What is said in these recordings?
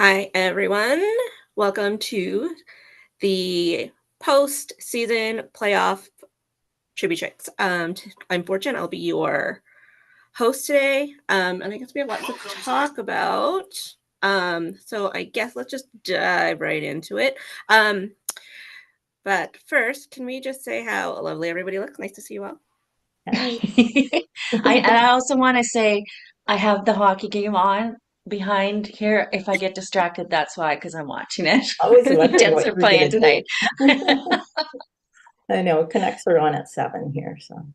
Hi, everyone. Welcome to the post-season playoff Chippy Chicks. I'm Fortune. I'll be your host today, and I guess we have lots to talk about. So I guess let's just dive right into it. But first, can we just say how lovely everybody looks? Nice to see you all. I also want to say I have the hockey game on behind here. If I get distracted, that's why, because I'm watching it. I was wondering Jets what are you were going playing to do. tonight. I know connects are on at 7 here, so.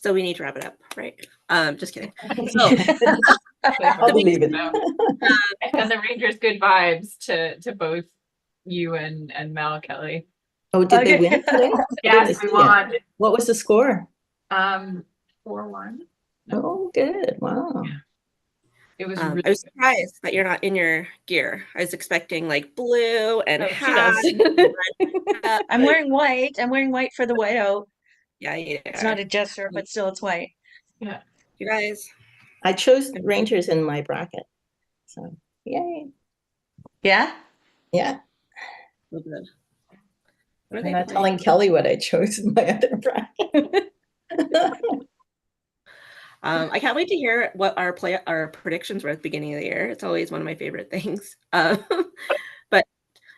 So we need to wrap it up, right? Just kidding. So I'll believe it. And the Rangers good vibes to both you and Mel Kelly. Oh, did they win today? I Yes, didn't we see it. won. What was the score? 4-1. Oh, good. Wow. It was I really was good. surprised that you're not in your gear. I was expecting like blue and Oh, she hat. does. I'm wearing white. I'm wearing white for the whiteout. Yeah, It's not a gesture, but still it's white. Yeah. you guys. I chose Rangers in my bracket. So, yay. Yeah? Yeah. So good. I'm not telling Kelly what I chose in my other bracket. I can't wait to hear what our predictions were at the beginning of the year. It's always one of my favorite things. But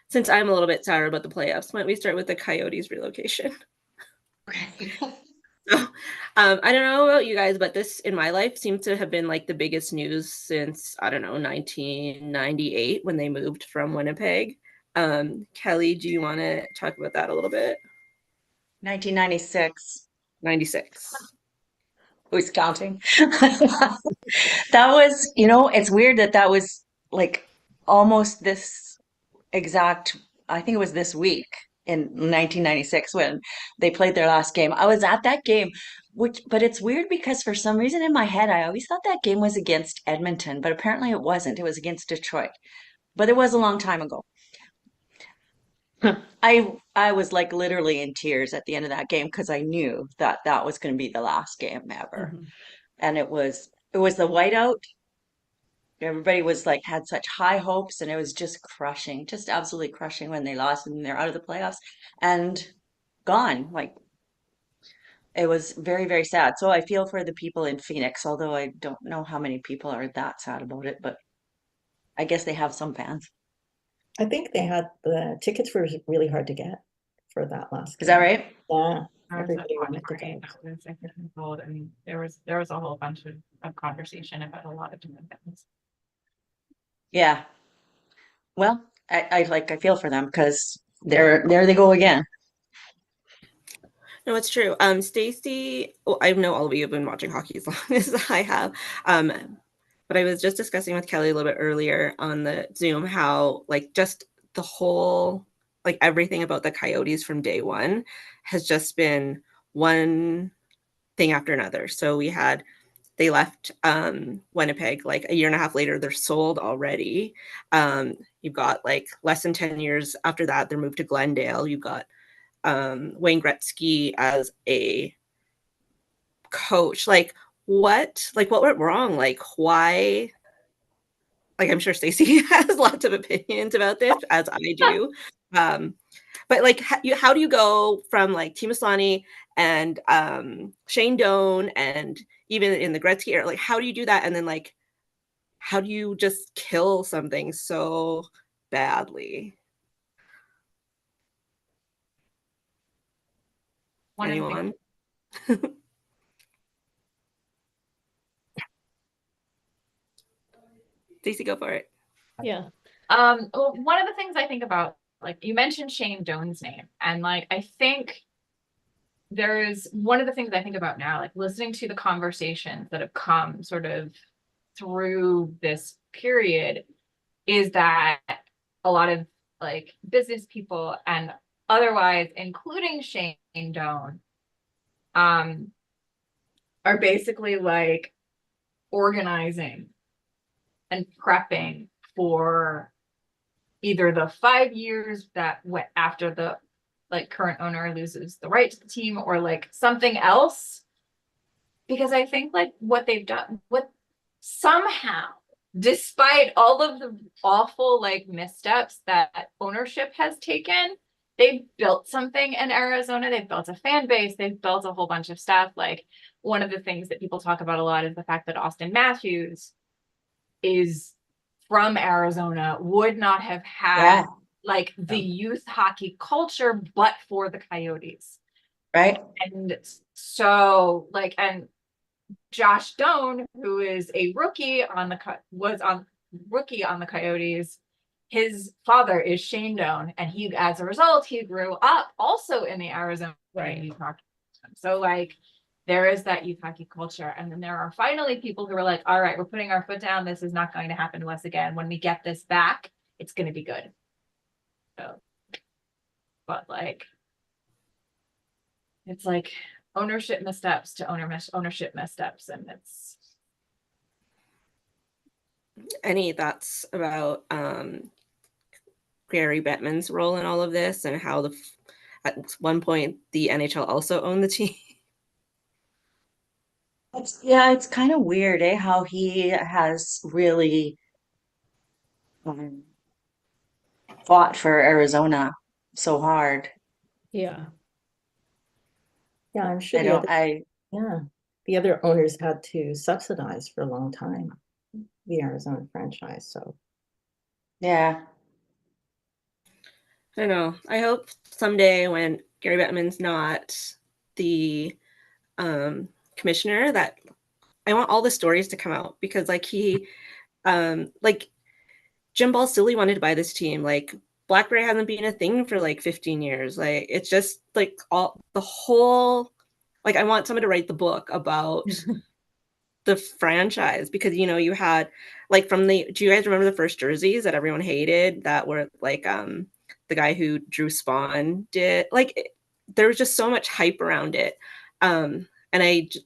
since I'm a little bit sour about the playoffs, why don't we start with the Coyotes relocation? So, I don't know about you guys, but this in my life seems to have been like the biggest news since, I don't know, 1998 when they moved from Winnipeg. Kelly, do you want to talk about that a little bit? 1996. 96. Who's counting? That was, it's weird that was like almost this exact, I think it was this week in 1996 when they played their last game. I was at that game, but it's weird because for some reason in my head, I always thought that game was against Edmonton, but apparently it wasn't. It was against Detroit, but it was a long time ago. I was like literally in tears at the end of that game because I knew that that was going to be the last game ever. Mhm. And it was the whiteout. Everybody was like had such high hopes and it was just crushing, just absolutely crushing when they lost and they're out of the playoffs and gone. Like it was very, very sad. So I feel for the people in Phoenix, although I don't know how many people are that sad about it, but I guess they have some fans. I think they had the tickets were really hard to get for that last Is that game. right? Yeah, I was at everybody watch wanted to party. go. That was, I think, involved. I mean, there was a whole bunch of conversation about a lot of different things. Yeah. Well, I feel for them because there they go again. No, it's true. Stacy, well, I know all of you have been watching hockey as long as I have. But I was just discussing with Kelly a little bit earlier on the Zoom how like just the whole like everything about the Coyotes from day one has just been one thing after another. So they left Winnipeg like a year and a half later, they're sold already. You've got like less than 10 years after that, they're moved to Glendale. You've got Wayne Gretzky as a coach. Like what went wrong? Like why? Like I'm sure Stacey has lots of opinions about this, as I do. Um, but like how do you go from like Timo Slani and Shane Doan and even in the Gretzky era, like how do you do that? And then like how do you just kill something so badly? One of the Anyone? Stacey, go for it. Yeah. well, one of the things I think about, like you mentioned Shane Doan's name, and like I think there's one of the things I think about now, like listening to the conversations that have come sort of through this period, is that a lot of like business people and otherwise, including Shane Doan, are basically like organizing and prepping for either the 5 years that went after the like current owner loses the right to the team or like something else. Because I think like what they've done, what somehow despite all of the awful like missteps that ownership has taken, they've built something in Arizona. They've built a fan base. They've built a whole bunch of stuff. Like one of the things that people talk about a lot is the fact that Austin Matthews is from Arizona, would not have had Yeah, like the youth hockey culture, but for the Coyotes. right. And so like, and Josh Doan, who is a rookie on the was on rookie on the Coyotes, his father is Shane Doan, and he, as a result, he grew up also in the Arizona youth hockey system. So like, there is that youth hockey culture, and then there are finally people who are like, "All right, we're putting our foot down. This is not going to happen to us again. When we get this back, it's going to be good." So, but like, it's like ownership missteps to ownership missteps, and it's Any thoughts about Gary Bettman's role in all of this and how at one point the NHL also owned the team? It's kind of weird, eh? How he has really um, fought for Arizona so hard. Yeah. Yeah, I'm sure I don't, yeah, the other owners had to subsidize for a long time the Arizona franchise. So yeah, I don't know. I hope someday when Gary Bettman's not the commissioner that I want all the stories to come out because like like Jim Balsillie wanted to buy this team. Like Blackberry hasn't been a thing for like 15 years. Like it's just like all the whole like I want someone to write the book about the franchise because you had like from the do you guys remember the first jerseys that everyone hated that were like the guy who drew Spawn did there was just so much hype around it. And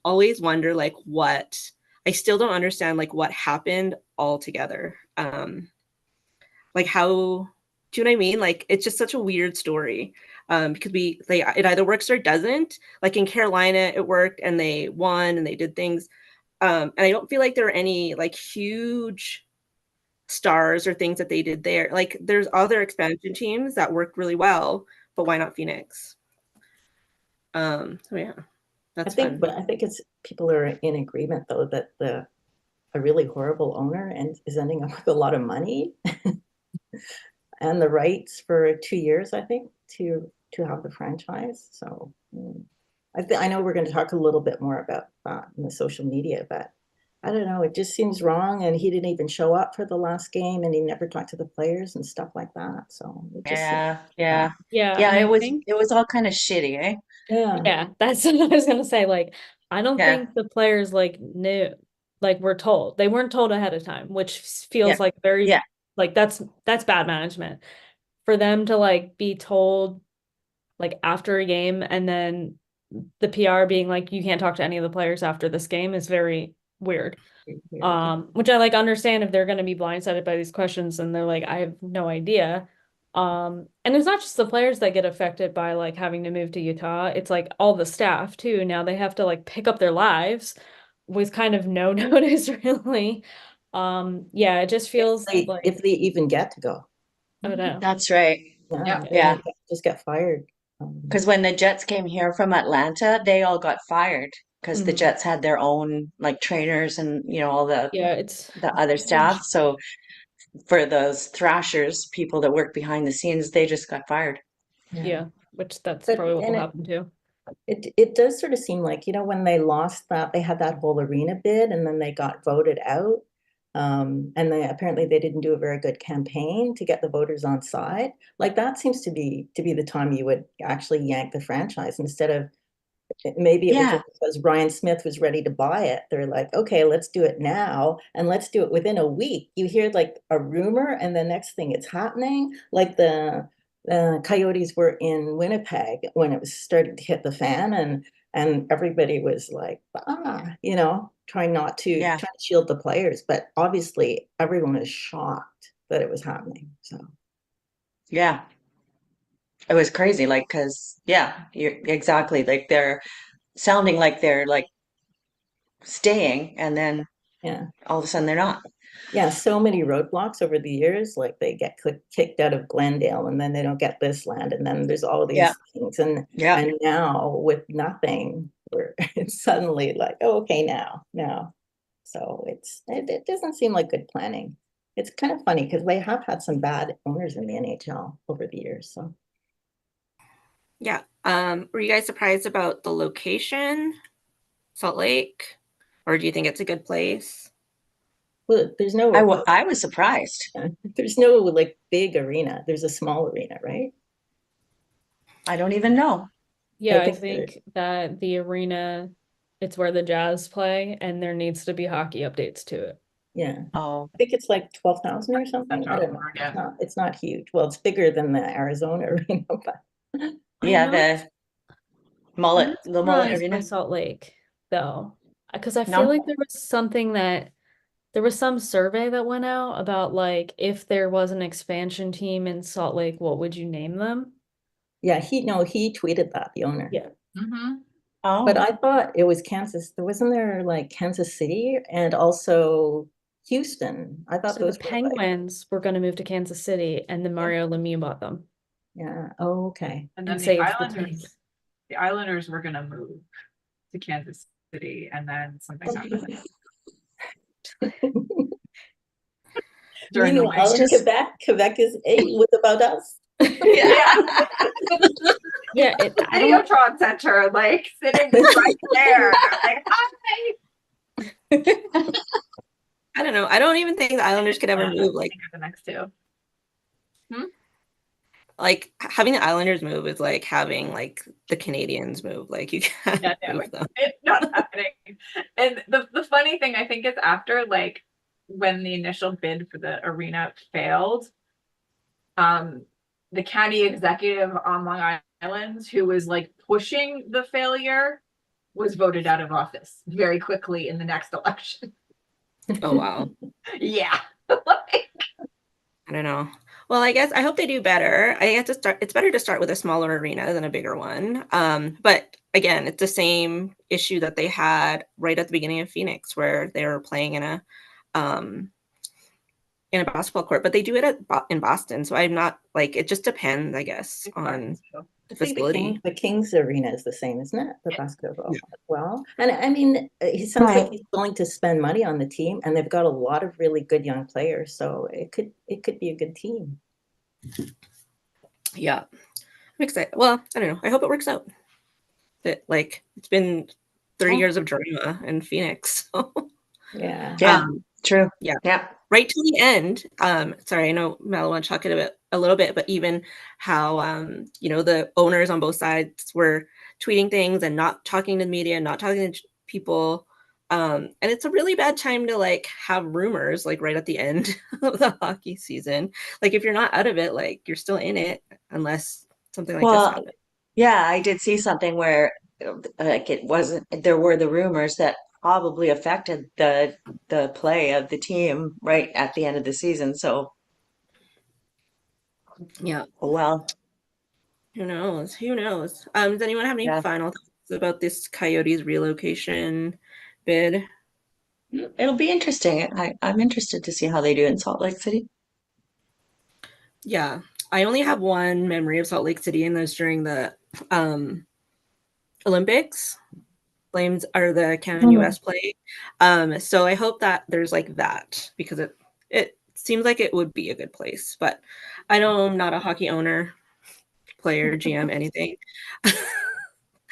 always wonder like what I still don't understand like what happened altogether. Like how do you know what I mean? Like it's just such a weird story. Because it either works or it doesn't. Like in Carolina, it worked and they won and they did things. And I don't feel like there are any like huge stars or things that they did there. Like there's other expansion teams that worked really well, but why not Phoenix? So yeah, that's fun. but I think it's people are in agreement though that the a really horrible owner and is ending up with a lot of money and the rights for 2 years, I think, to have the franchise. So I know we're going to talk a little bit more about that in the social media, but I don't know. It just seems wrong, and he didn't even show up for the last game, and he never talked to the players and stuff like that. So it just seems yeah, bad. yeah, Yeah, yeah. and I think It was all kind of shitty, eh? Yeah, yeah, that's what I was gonna say. Like, I don't Yeah, think the players like knew, like were told. They weren't told ahead of time, which yeah, feels like very yeah, like that's bad management. For them to like be told like after a game and then the PR being like you can't talk to any of the players after this game is very weird. weird. Which I like understand if they're going to be blindsided by these questions and they're like, I have no idea. And it's not just the players that get affected by like having to move to Utah. It's like all the staff too. Now they have to like pick up their lives with kind of no notice, really. Yeah, it just feels like If they even get to go, I don't know. that's right. yeah, yeah. and Yeah, they just get fired. because when the Jets came here from Atlanta, they all got fired because the Mhm. Jets had their own like trainers and all Yeah, the other staff. So for those Thrashers, people that work behind the scenes, they just got fired. Yeah, yeah, which that's but probably what and will happen too. it does sort of seem like, when they lost that, they had that whole arena bid and then they got voted out. And apparently they didn't do a very good campaign to get the voters on side. Like that seems to be the time you would actually yank the franchise instead of maybe it was Yeah, just because Brian Smith was ready to buy it. They're like, okay, let's do it now and let's do it within a week. You hear like a rumor and the next thing it's happening. Like the Coyotes were in Winnipeg when it was starting to hit the fan and everybody was like, yeah, trying to shield the players. But obviously everyone is shocked that it was happening. So yeah. It was crazy, like, because, yeah, you're exactly like they're sounding like they're like staying, and then yeah. all of a sudden they're not. Yeah, so many roadblocks over the years. Like they get kicked out of Glendale, and then they don't get this land, and then there's all Yeah. these things, and Yeah. now with nothing, it's suddenly like, oh, okay, now. So it doesn't seem like good planning. It's kind of funny because they have had some bad owners in the NHL over the years. So Yeah. Were you guys surprised about the location, Salt Lake, or do you think it's a good place? well, I was surprised. there's no like big arena. There's a small arena, right? I don't even know. Yeah, I think they're- think that the arena, it's where the Jazz play, and there needs to be hockey updates to it. Yeah. Oh, I think it's like 12,000 or something. I don't know. It's not huge. Well, it's bigger than the Arizona arena, but yeah, I'm not the mullet surprised by arena. Salt Lake, though, because I feel No? like there was some survey that went out about like if there was an expansion team in Salt Lake, what would you name them? yeah, he tweeted that, the owner. Yeah. Mm-hmm. But Oh, I thought it was Kansas. There wasn't there like Kansas City and also Houston. I thought So the those were like, Penguins were going to move to Kansas City, and then Mario Lemieux bought them yeah, oh, okay. And then and saved the team. The Islanders were gonna move to Kansas City, and then something happened during the Meanwhile, in just- Quebec is, hey, what about us? yeah. Yeah, I don't. Videotron Center, like sitting right there. Like, hi. I don't know. I don't even think the Islanders could ever move. Like the next two. like having the Islanders move is like having like the Canadians move. Like you can't move them. It's not happening. And the funny thing I think is after like when the initial bid for the arena failed, the county executive on Long Island who was like pushing the failure was voted out of office very quickly in the next election. Oh wow. Yeah. I don't know. Well, I guess I hope they do better. I have to start. It's better to start with a smaller arena than a bigger one. But again, it's the same issue that they had right at the beginning of Phoenix, where they were playing um, in a basketball court. But they do it in Boston, so I'm not like it. Just depends, I guess, on the facility. The Kings arena is the same, isn't it? The basketball as well. And I mean, he sounds like he's willing to spend money on the team, and they've got a lot of really good young players, so it could be a good team. Yeah, I'm excited. Well, I don't know. I hope it works out. That like it's been 30 years of drama in Phoenix. So. Yeah. Yeah. True. Yeah. Yeah. Right till the end. Sorry, I know Mel wants to talk a little bit, but even how the owners on both sides were tweeting things and not talking to the media, not talking to people. And it's a really bad time to like have rumors like right at the end of the hockey season. Like if you're not out of it, like you're still in it unless something like this happens. Yeah, I did see something where like there were the rumors that probably affected the play of the team right at the end of the season. So yeah. Well, who knows? Does anyone have any final thoughts about this Coyotes relocation bid? It'll be interesting. I'm interested to see how they do in Salt Lake City. Yeah, I only have one memory of Salt Lake City, and that's during the Olympics. Flames are the Canada-US play. So I hope that there's like that because it seems like it would be a good place. But I know I'm not a hockey owner, player, GM, anything.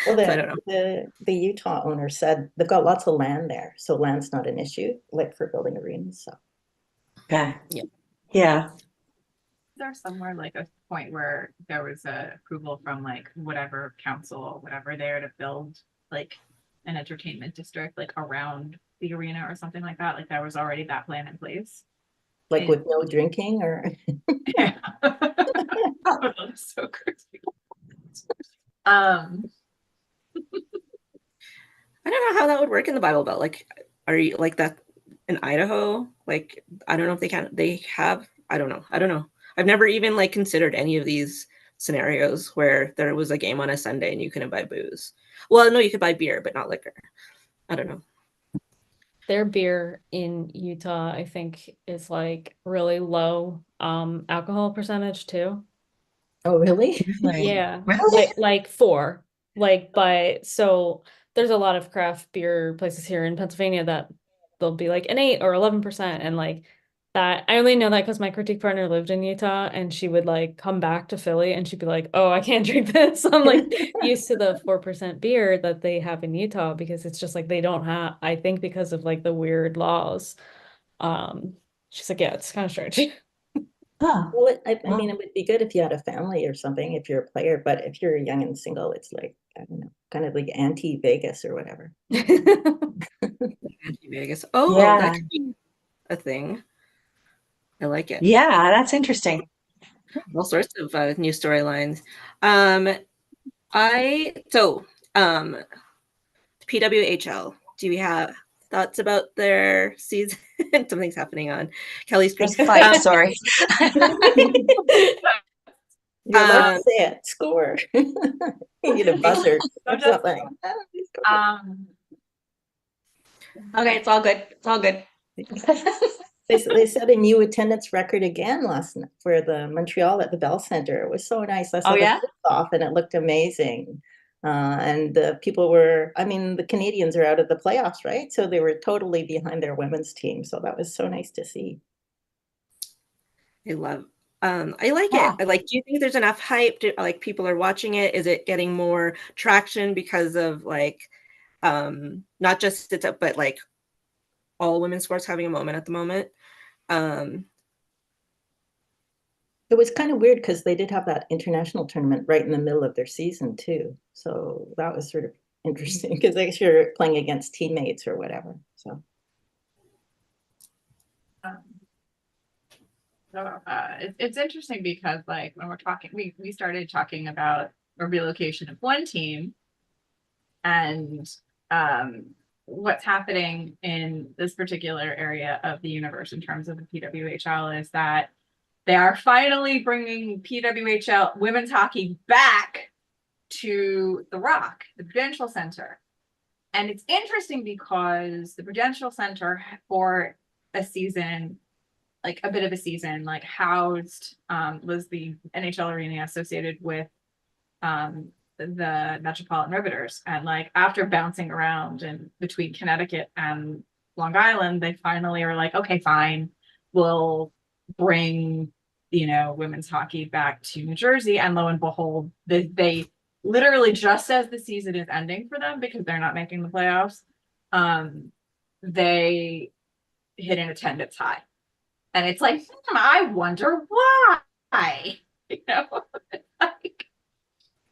Well, so I don't know. The Utah owner said they've got lots of land there, so land's not an issue, like for building arenas. So, okay, yeah. There's somewhere like a point where there was a approval from like whatever council, whatever there to build like an entertainment district like around the arena or something like that. Like there was already that plan in place. Like with no drinking or yeah. That's so crazy. I don't know how that would work in the Bible Belt. Like, are you like that in Idaho? Like, I don't know if they have, I don't know. I've never even like considered any of these scenarios where there was a game on a Sunday and you couldn't buy booze. Well, no, you could buy beer, but not liquor. I don't know. their beer in Utah, I think, is like really low alcohol percentage too. Oh, really? Really? Yeah, Really? like four. Like, but so there's a lot of craft beer places here in Pennsylvania that they'll be like an 8 or 11%. And like that, I only know that because my critique partner lived in Utah and she would like come back to Philly and she'd be like, oh, I can't drink this. I'm like used to the 4% beer that they have in Utah because it's just like they don't have, I think because of like the weird laws. Um, she's like, yeah, it's kind of strange. Huh. Well, I Wow. mean, it would be good if you had a family or something, if you're a player, but if you're young and single, it's like, I don't know, kind of like anti-Vegas or whatever. Vegas. Oh, that Yeah. could be a thing. I like it. Yeah, that's interesting. All sorts of new storylines. Um, I so PWHL. Do you have thoughts about their season? Something's happening on Kelly's screen. Let's fight. Sorry. You're allowed to Um, say it, score. You need a buzzer or something. Um, Okay, it's all good. It's all good. They set a new attendance record again last night for the Montreal at the Bell Center. It was so nice. I saw Oh, the yeah? first off and it looked amazing. And the people were, I mean, the Canadians are out of the playoffs, right? So they were totally behind their women's team. So that was so nice to see. I love. I like Yeah. it. I like. Do you think there's enough hype? Like people are watching it? Is it getting more traction because of like, not just it's up, but like all women's sports having a moment at the moment? Um, It was kind of weird because they did have that international tournament right in the middle of their season too. So that was sort of interesting because they are playing against teammates or whatever. So um, it's interesting because like when we're talking, we started talking about a relocation of one team and what's happening in this particular area of the universe in terms of the PWHL is that they are finally bringing PWHL women's hockey back to the Rock, the Prudential Center. And it's interesting because the Prudential Center for a season, like a bit of a season, like housed was the NHL arena associated with the Metropolitan Riveters. And like after bouncing around and between Connecticut and Long Island, they finally are like, okay, fine, we'll bring women's hockey back to New Jersey. And lo and behold, they literally just as the season is ending for them because they're not making the playoffs, they hit an attendance high. And it's like, I wonder why. You know, like,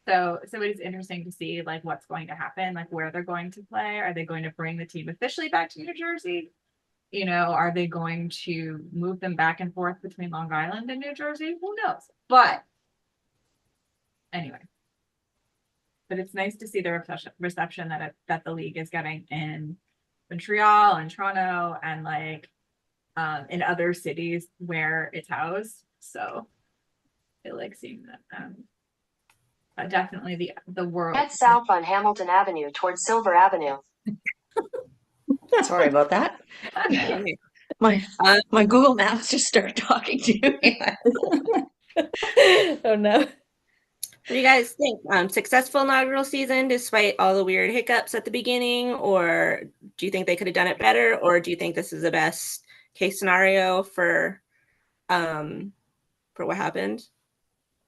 so it is interesting to see like what's going to happen, like where they're going to play. Are they going to bring the team officially back to New Jersey? Are they going to move them back and forth between Long Island and New Jersey? Who knows? But anyway, but it's nice to see the reception that the league is getting in Montreal and Toronto and like in other cities where it's housed. So I like seeing that. Definitely the world. Head south on Hamilton Avenue towards Silver Avenue. Sorry about that. My um, my Google Maps just started talking to me. Oh no. what do you guys think? Successful inaugural season despite all the weird hiccups at the beginning, or do you think they could have done it better, or do you think this is the best case scenario for what happened?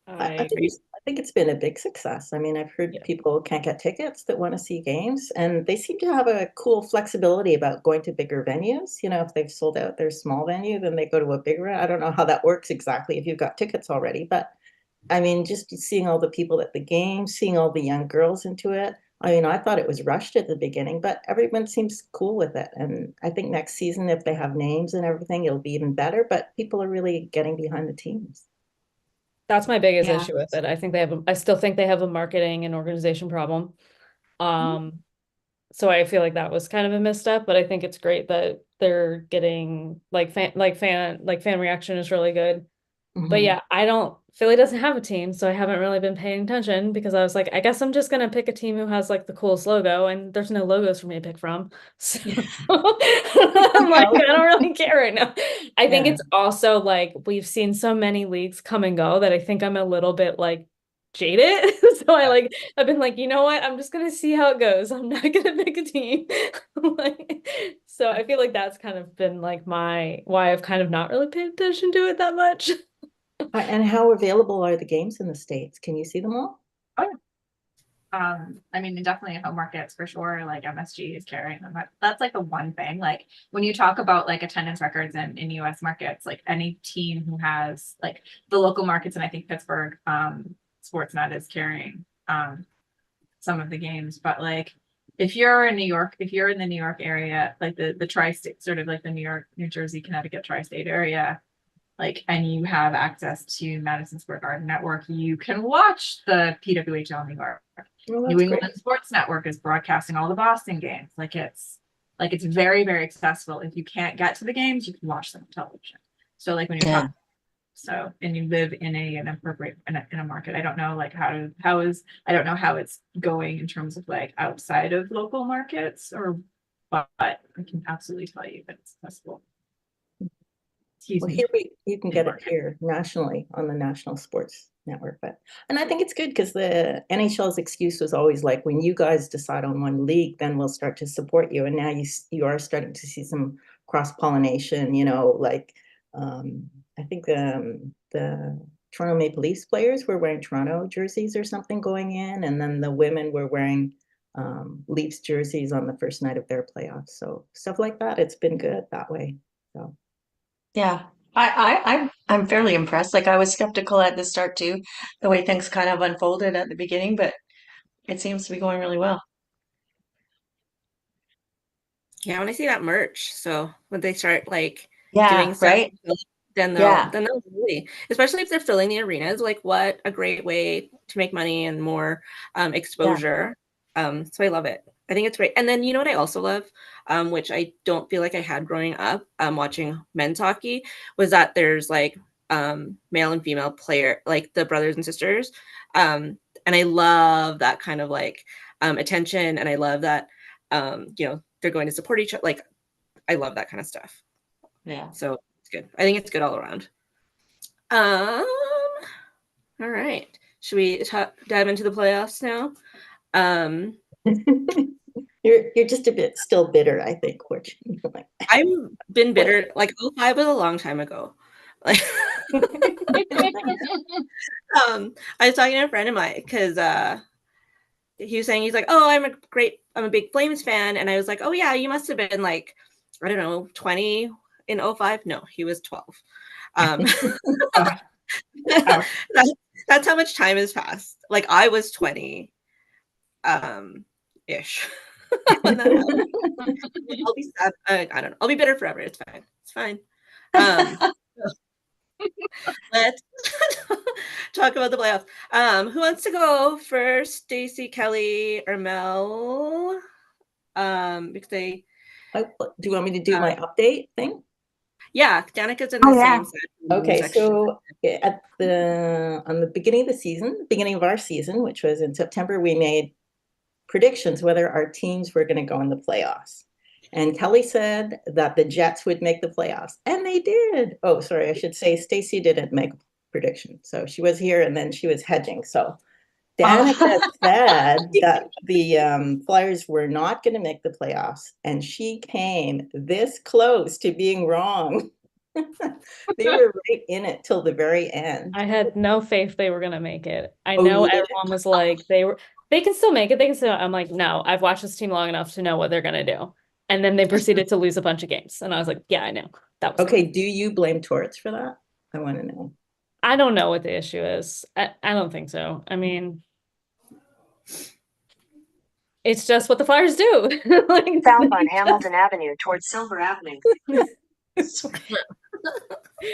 I think it's been a big success. I mean, I've heard people can't get tickets that want to see games, and they seem to have a cool flexibility about going to bigger venues. If they've sold out their small venue, then they go to a bigger one. I don't know how that works exactly if you've got tickets already, but I mean, just seeing all the people at the game, seeing all the young girls into it. I mean, I thought it was rushed at the beginning, but everyone seems cool with it. And I think next season, if they have names and everything, it'll be even better. But people are really getting behind the teams. That's my biggest Yeah. issue with it. I still think they have a marketing and organization problem. So I feel like that was kind of a misstep, but I think it's great that they're getting fan reaction is really good. But Mhm. yeah, I don't Philly doesn't have a team, so I haven't really been paying attention because I was like, I guess I'm just gonna pick a team who has like the coolest logo, and there's no logos for me to pick from. So I'm like, I don't really care right now. I think Yeah. it's also like we've seen so many leagues come and go that I think I'm a little bit like jaded. So I've been like, you know what? I'm just gonna see how it goes. I'm not gonna pick a team. Like, so I feel like that's kind of been like my why I've kind of not really paid attention to it that much. And how available are the games in the States? Can you see them all? Oh, yeah. I mean, definitely home markets for sure. Like MSG is carrying them. That's like the one thing. Like when you talk about like attendance records in US markets, like any team who has like the local markets, and I think Pittsburgh Sportsnet is carrying some of the games. But like if you're in New York, if you're in the New York area, like the tri-state, sort of like the New York, New Jersey, Connecticut tri-state area, like, and you have access to Madison Square Garden Network, you can watch the PWHL New York. Well, New that's England great. Sports Network is broadcasting all the Boston games. Like it's very, very accessible. If you can't get to the games, you can watch them on television. So like when you Yeah. talk, so and you live in an appropriate in a market. I don't know like I don't know how it's going in terms of like outside of local markets but I can absolutely tell you that it's accessible. Excuse Well, me. you can get it here nationally on the National Sports Network. And I think it's good because the NHL's excuse was always like, when you guys decide on one league, then we'll start to support you. And now you are starting to see some cross-pollination, like I think the Toronto Maple Leafs players were wearing Toronto jerseys or something going in, and then the women were wearing Leafs jerseys on the first night of their playoffs. So stuff like that, it's been good that way. So. Yeah. I'm fairly impressed. Like I was skeptical at the start too, the way things kind of unfolded at the beginning, but it seems to be going really well. Yeah, when I see that merch, so when they start like doing Yeah, stuff, right? then Yeah, they'll really, especially if they're filling the arenas, like what a great way to make money and more yeah. exposure. So I love it. I think it's great. And then you know what I also love, which I don't feel like I had growing up, watching men's hockey, was that there's like male and female player, like the brothers and sisters. And I love that kind of like attention, and I love that they're going to support each other. Like, I love that kind of stuff. Yeah. So it's good. I think it's good all around. All right. Should we dive into the playoffs now? You're just a bit still bitter, I think, which I've been bitter. Like 05 was a long time ago. Like, I was talking to a friend of mine because he was saying, he's like, oh, I'm a big Flames fan. And I was like, oh yeah, you must have been like, I don't know, 20 in 05. No, he was 12. That's how much time has passed. Like I was 20 ish when that happened. I'll be sad. I don't know. I'll be bitter forever. It's fine. It's fine. Let's talk about the playoffs. Who wants to go first? Stacy, Kelly, or Mel? Because they do you want me to do my update thing? yeah, Danica's in Oh, the yeah. same Okay, section. so on the beginning of our season, which was in September, we made predictions whether our teams were going to go in the playoffs. And Kelly said that the Jets would make the playoffs, and they did. Oh, sorry, I should say Stacy didn't make a prediction. So she was here and then she was hedging. So Danica said that the Flyers were not going to make the playoffs, and she came this close to being wrong. They were right in it till the very end. I had no faith they were gonna make it. I Oh, know you did? everyone was like they can still make it. They can still I'm like, no, I've watched this team long enough to know what they're gonna do. And then they proceeded to lose a bunch of games. And I was like, yeah, I know. That was Okay, coming. do you blame Torts for that? I want to know. I don't know what the issue is. I don't think so. I mean, it's just what the Flyers do. Like, South on Hamilton Avenue towards Silver Avenue.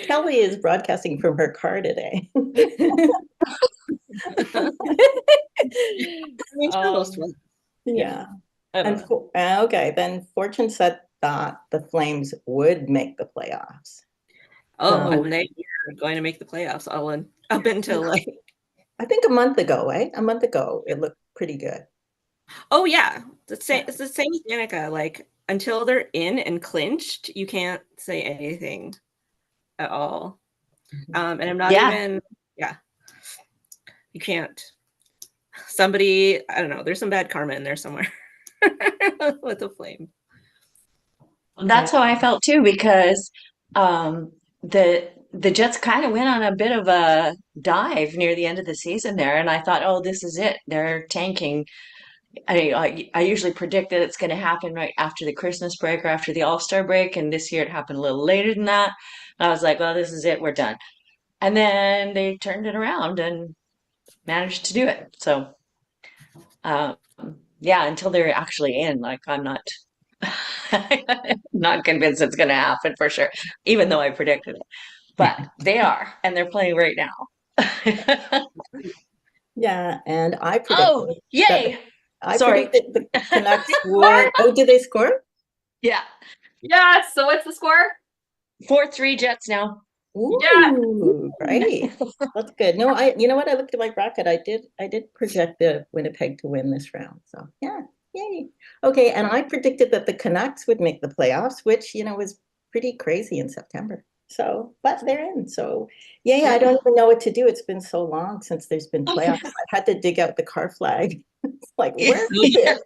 Kelly is broadcasting from her car today. Yeah. And okay, then Fortune said that the Flames would make the playoffs. Oh, So and they were going to make the playoffs all in up until like, I think a month ago, right? A month ago, it looked pretty good. oh yeah, the same. Yeah. It's the same as Danica. Like until they're in and clinched, you can't say anything at all. And I'm not Yeah. even. Yeah, you can't. Somebody, I don't know. There's some bad karma in there somewhere with the flame. That's how I felt too, because the Jets kind of went on a bit of a dive near the end of the season there, and I thought, oh, this is it. They're tanking. I usually predict that it's going to happen right after the Christmas break or after the All-Star break, and this year it happened a little later than that. And I was like, well, this is it. We're done. And then they turned it around and managed to do it. So, um, yeah, until they're actually in, like I'm not not convinced it's going to happen for sure, even though I predicted it. But they are, and they're playing right now. Yeah, and I Oh, predicted that yay! I Sorry. predicted the Canucks would. Scored! Oh, did they score? Yeah, Yeah, so what's the score? 4-3 Jets now. Yeah. Ooh, great. That's good. No, you know what? I looked at my bracket. I did project the Winnipeg to win this round. So yeah, yay. Okay, and I predicted that the Canucks would make the playoffs, which was pretty crazy in September. So, but they're in. So, yay, I don't even know what to do. It's been so long since there's been playoffs. I had to dig out the car flag. It's like, where is it?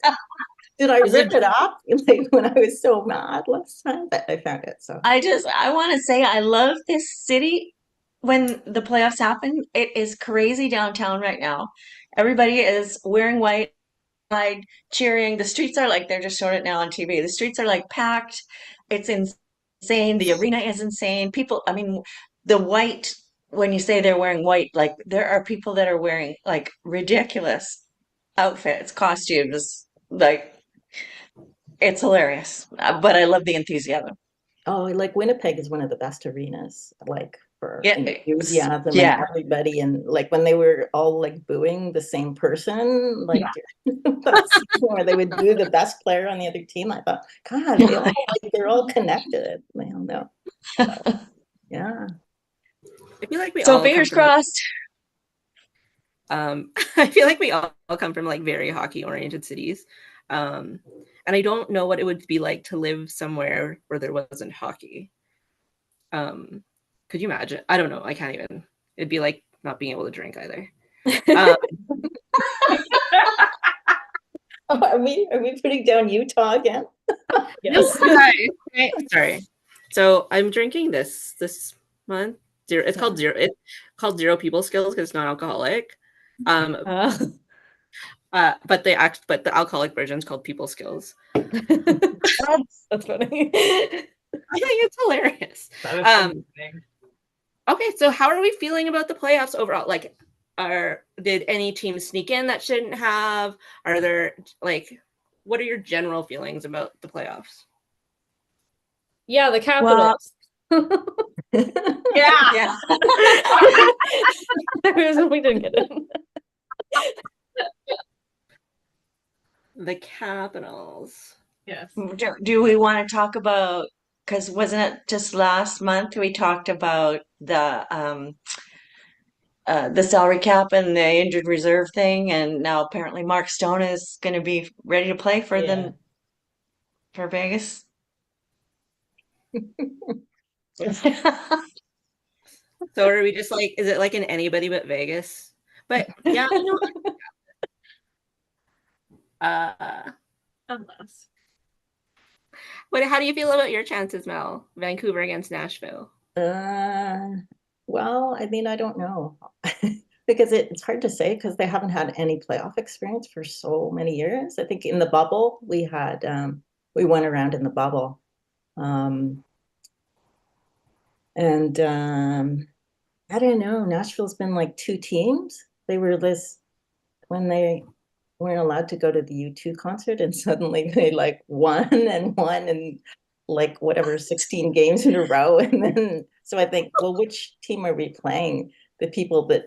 Did I Is it rip it off like when I was so mad last time? But I found it. So I want to say I love this city. When the playoffs happen, it is crazy downtown right now. Everybody is wearing white, cheering. The streets are like they're just showing it now on TV. The streets are like packed. It's insane. The arena is insane. People, I mean, the white, when you say they're wearing white, like there are people that are wearing like ridiculous outfits, costumes. Like it's hilarious. But I love the enthusiasm. oh, like Winnipeg is one of the best arenas, like for Yeah, enthusiasm and yeah. everybody. And like when they were all like booing the same person, like that's where they would boo the best player on the other team. I thought, God, they're all connected. They all know. So yeah. I feel like we So all come fingers from crossed. I feel like we all come from like very hockey oriented cities. Um, and I don't know what it would be like to live somewhere where there wasn't hockey. Um, could you imagine? I don't know. I can't even. It'd be like not being able to drink either. Um, Oh, are we putting down Utah again? no, Yes. sorry. So I'm drinking this month. Zero. It's called zero. It's called Zero People Skills because it's non-alcoholic. Um, Uh, but the alcoholic version is called People Skills. that's funny. I think it's hilarious. That is Um, amazing. okay, so how are we feeling about the playoffs overall? Like, did any teams sneak in that shouldn't have? Are there like, what are your general feelings about the playoffs? Yeah, the Well, Capitals. Yeah. yeah. We didn't get it. The Capitals. Yes. Do we want to talk about, because wasn't it just last month we talked about the salary cap and the injured reserve thing, and now apparently Mark Stone is going to be ready to play for Yeah. for Vegas. So are we just like, is it like in anybody but Vegas? But yeah, Unless. how do you feel about your chances, Mel? Vancouver against Nashville. Uh, well, I mean, I don't know because it's hard to say because they haven't had any playoff experience for so many years. I think in the bubble we went around in the bubble. Um, and I don't know, Nashville's been like two teams. They were this when they weren't allowed to go to the U2 concert and suddenly they like won and like whatever 16 games in a row. And then so I think, well, which team are we playing? The people that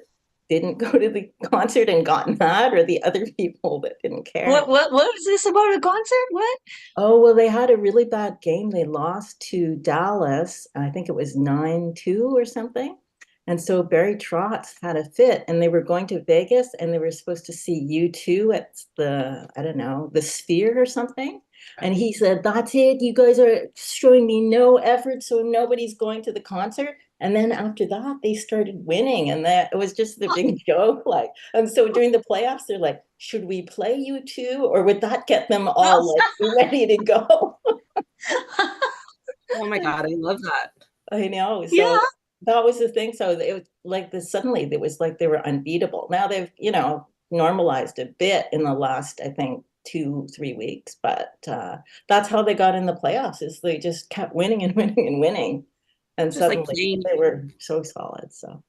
didn't go to the concert and got mad, or the other people that didn't care? What was this about a concert? What? Oh, well, they had a really bad game. They lost to Dallas. I think it was 9-2 or something. And so Barry Trotz had a fit, and they were going to Vegas, and they were supposed to see U2 at the, I don't know, the Sphere or something. And he said, "That's it. You guys are showing me no effort, so nobody's going to the concert." And then after that, they started winning, and that it was just the big joke. Like, and so during the playoffs, they're like, "Should we play U2, or would that get them all like ready to go?" Oh my God, I love that. I know. Yeah. So that was the thing. So it was like this, suddenly it was like they were unbeatable. Now they've, normalized a bit in the last, I think, 2-3 weeks, but that's how they got in the playoffs, is they just kept winning and winning and winning. And Just like suddenly playing, they were so solid. So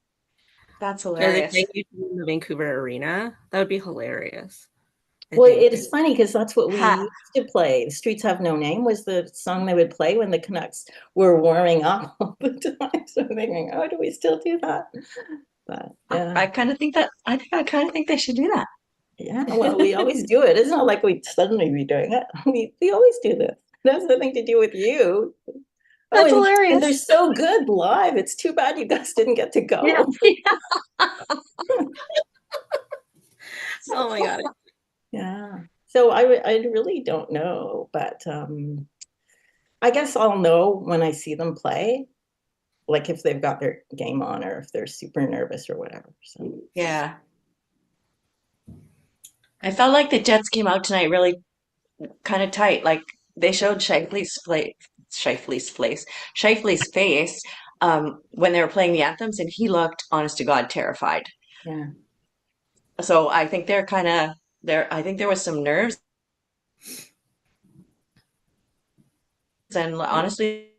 That's are they hilarious. playing you in the Vancouver arena? That would be hilarious. I well, think. it is funny because that's what we Ha. used to play. The Streets Have No Name was the song they would play when the Canucks were warming up all the time. So I'm thinking, oh, do we still do that? But yeah. I kind of think that I kind of think they should do that. Yeah, well, we always do it. It's not like we'd suddenly be doing it. We always do this. It has nothing to do with you. Oh, That's and they're hilarious. so good live. It's too bad you guys didn't get to Yeah. go. Oh my God. Yeah. So I really don't know, but I guess I'll know when I see them play, like if they've got their game on or if they're super nervous or whatever. So Yeah. I felt like the Jets came out tonight really kind of tight. Like they showed Shifley's face when they were playing the anthems, and he looked, honest to God, terrified. yeah. So I think they're kind of there. I think there was some nerves, and honestly,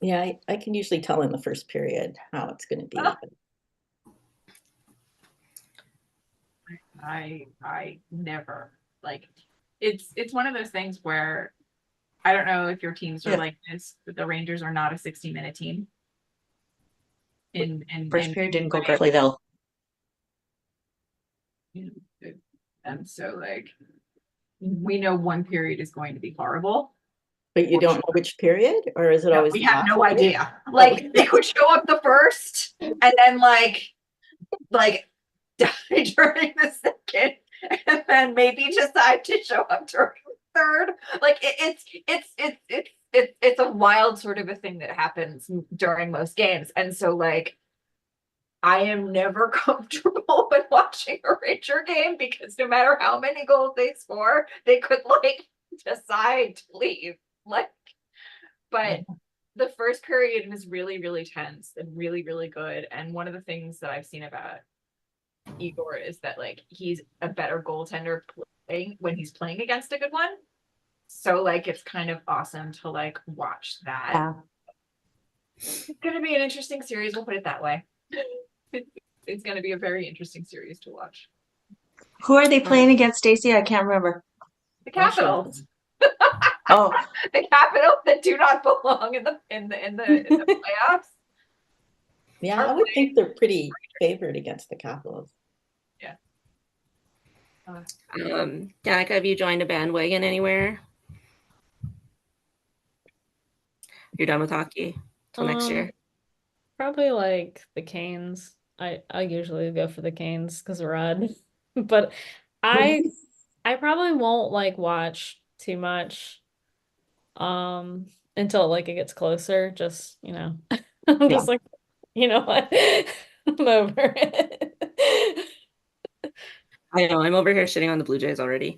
Yeah, I can usually tell in the first period how it's going to be. But I never like it's one of those things where I don't know if your teams are yeah, like this, but the Rangers are not a 60-minute team. first In period didn't go greatly though. and so like we know one period is going to be horrible. But you don't know which period, or is it No, always we the have last no period? idea. Like they could show up the first and then like die during the second, and then maybe decide to show up during the third. Like it's a wild sort of a thing that happens during most games, and so like I am never comfortable with watching a Ranger game because no matter how many goals they score, they could like decide to leave. Like, but the first period was really, really tense and really, really good. And one of the things that I've seen about Igor is that like he's a better goaltender playing when he's playing against a good one. So like it's kind of awesome to like watch that. Yeah. It's gonna be an interesting series, we'll put it that way. It's gonna be a very interesting series to watch. Who are they playing against, Stacy? I can't remember. The Capitals. Oh, The Capitals that do not belong in the playoffs. Yeah, I would think they're pretty favored against the Capitals. Yeah. Danica, have you joined a bandwagon anywhere? You're done with hockey till next year. Probably like the Canes. I usually go for the Canes because red, but I probably won't like watch too much until like it gets closer. Just I'm just like, you know what, I'm over it. I know, I'm over here shitting on the Blue Jays already.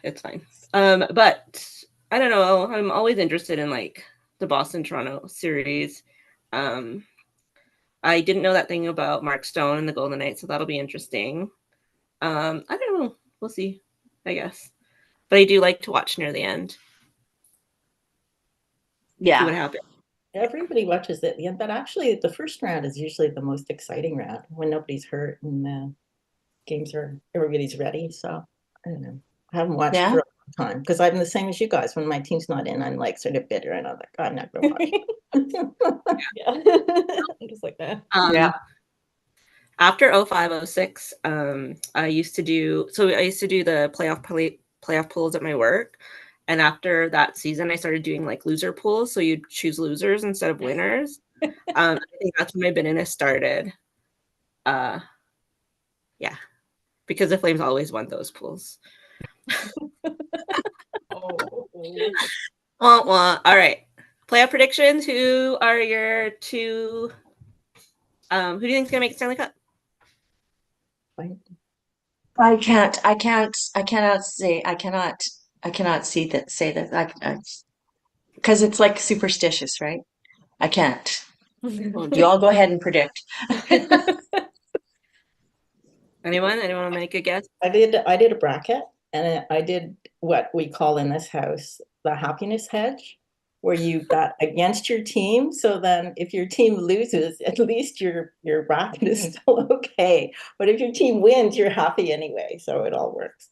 It's fine. But I don't know. I'm always interested in like the Boston Toronto series. I didn't know that thing about Mark Stone and the Golden Knights, so that'll be interesting. I don't know. We'll see, I guess. But I do like to watch near the end. See what yeah. happens. Everybody watches it at the end, but actually the first round is usually the most exciting round when nobody's hurt and the games are everybody's ready. So I don't know. I haven't watched Yeah. for a time because I'm the same as you guys. When my team's not in, I'm like sort of bitter and I'm like, I'm not gonna watch. Yeah. I'm just like that. Yeah. After 05, 06, I used to do the playoff pools at my work. And after that season, I started doing like loser pools. So you'd choose losers instead of winners. I think that's when my bitterness started. Yeah, because the Flames always won those pools. Oh. Wah, wah. All right. Playoff predictions. Who are your two? Who do you think is gonna make Stanley Cup? I cannot say that because it's like superstitious, right? I can't. You all go ahead and predict. Anyone want to make a guess? I did a bracket and I did what we call in this house the happiness hedge, where you got against your team. So then if your team loses, at least your bracket is still okay. But if your team wins, you're happy anyway. So it all works.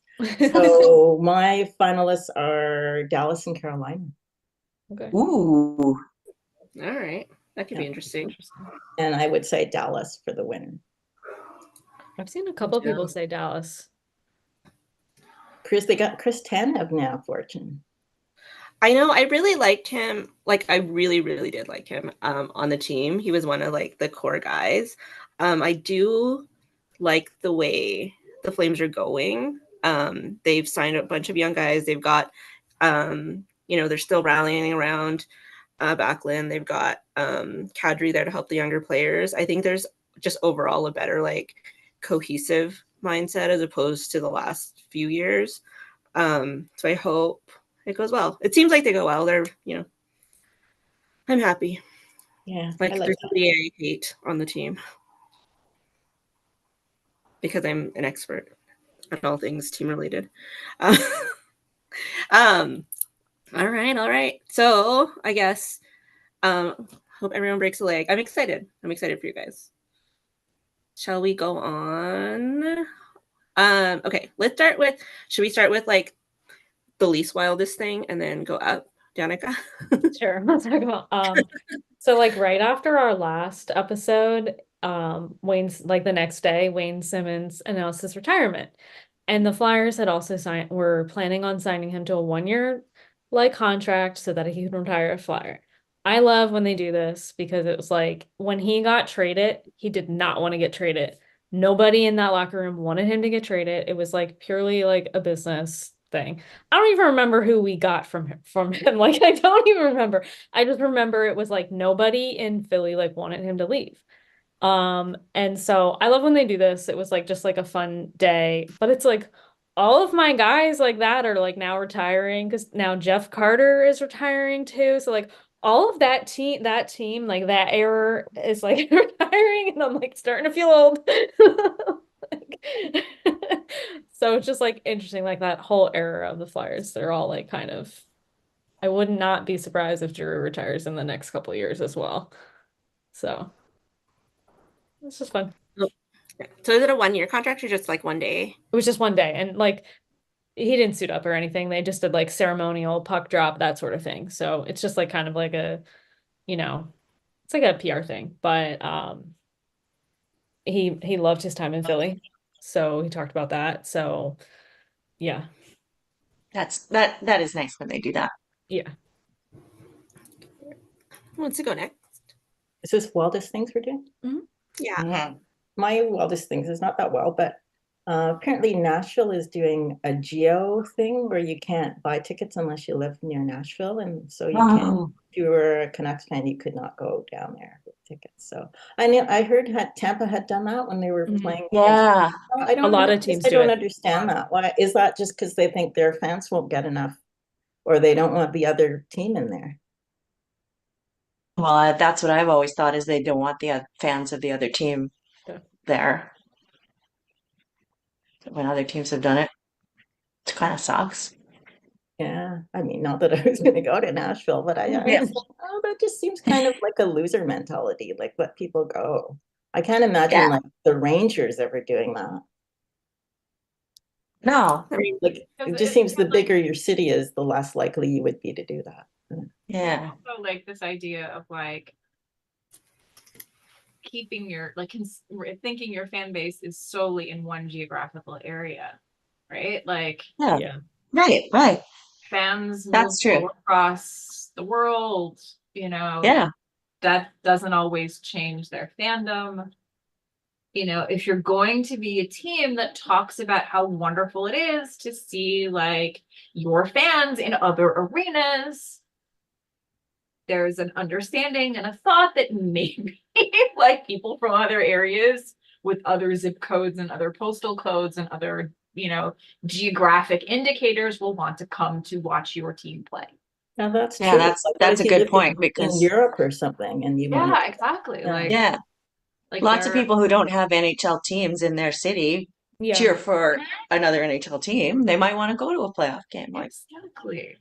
So my finalists are Dallas and Carolina. Okay. Ooh. All right. That could be interesting. And I would say Dallas for the winner. I've seen a couple people say Dallas. They got Chris Tanev now, Fortune. I know. I really liked him. Like, I really, really did like him on the team. He was one of like the core guys. I do like the way the Flames are going. They've signed a bunch of young guys. They've got, they're still rallying around Backlund. They've got Kadri there to help the younger players. I think there's just overall a better like cohesive mindset as opposed to the last few years. So I hope it goes well. It seems like they go well. They're, I'm happy. Yeah. Like I like there's that. somebody I hate on the team because I'm an expert on all things team related. All right. So I guess hope everyone breaks a leg. I'm excited for you guys. Shall we go on? Okay, should we start with like the least wildest thing and then go up, Danica? Sure. Let's talk about so like right after our last episode, Wayne's like the next day, Wayne Simmons announced his retirement. And the Flyers had also were planning on signing him to a 1-year like contract so that he could retire a Flyer. I love when they do this because it was like when he got traded, he did not want to get traded. Nobody in that locker room wanted him to get traded. It was like purely like a business thing. I don't even remember who we got from him. Like I don't even remember. I just remember it was like nobody in Philly like wanted him to leave. And so I love when they do this. It was like just like a fun day, but it's like all of my guys like that are like now retiring because now Jeff Carter is retiring too. So like all of that team, like that era is like retiring, and I'm like starting to feel old. Like, so it's just like interesting, like that whole era of the Flyers. They're all like kind of. I would not be surprised if Drew retires in the next couple of years as well. So. It's just fun. So is it a 1-year contract or just like one day? It was just one day, and like he didn't suit up or anything. They just did like ceremonial puck drop, that sort of thing. So it's just like kind of like it's like a PR thing. But he loved his time in Philly, so he talked about that. So yeah, That is nice when they do that. yeah. Who wants to go next? Is this wildest things we're doing? Yeah. Mhm. My wildest things is not that well, but apparently Nashville is doing a geo thing where you can't buy tickets unless you live near Nashville, and so you can't. Oh. If you were a Canucks fan, you could not go down there with tickets. So I heard Tampa had done that when they were Mhm. playing. Yeah. I don't. A lot of teams I do don't it. understand that. Why is that? Just because they think their fans won't get enough, or they don't want the other team in there? Well, that's what I've always thought is they don't want the fans of the other team Yeah. there. When other teams have done it, it kind of sucks. Yeah, I mean, not that I was going to go to Nashville, but I Yeah. was like, oh, that just seems kind of like a loser mentality, like let people go. I can't imagine Yeah. like the Rangers ever doing that. No. I mean, Like, Because it just it's seems the like bigger your city is, the less likely you would be to do that. Yeah. also like this idea of like keeping your like thinking your fan base is solely in one geographical area, right? Like Yeah. Yeah. Right. fans move That's true. all across the world, you know, Yeah. that doesn't always change their fandom. You know, if you're going to be a team that talks about how wonderful it is to see like your fans in other arenas, there's an understanding and a thought that maybe like people from other areas with other zip codes and other postal codes and other, you know, geographic indicators will want to come to watch your team play. Now that's Yeah, true. Like, what that's if a you good lived point in because Europe or something and you wanted Yeah, to? exactly. Yeah. yeah, Like lots of there, people who don't have NHL teams in their city Yeah. cheer for another NHL team. They might want to go to a playoff game. Like, exactly.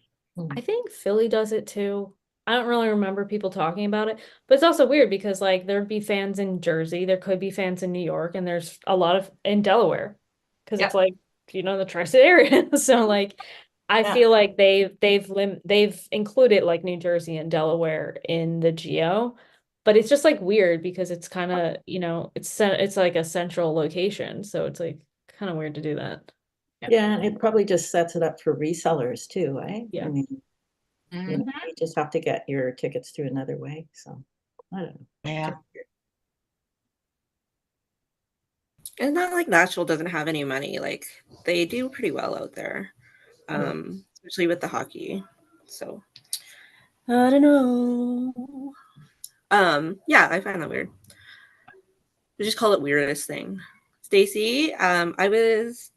I think Philly does it too. I don't really remember people talking about it, but it's also weird because like there'd be fans in Jersey, there could be fans in New York, and there's a lot of in Delaware because it's Yep. like the tri-state area. So like I yeah, feel like they've included like New Jersey and Delaware in the geo, but it's just like weird because it's kind of, it's like a central location, so it's like kind of weird to do that. Yeah, and it probably just sets it up for resellers too, right? I Yeah. mean, Mhm. you just have to get your tickets through another way. So I don't know. yeah, it's not like Nashville doesn't have any money. Like they do pretty well out there, especially with the hockey. So I don't know. Yeah, I find that weird. We just call it weirdest thing. Stacy, I was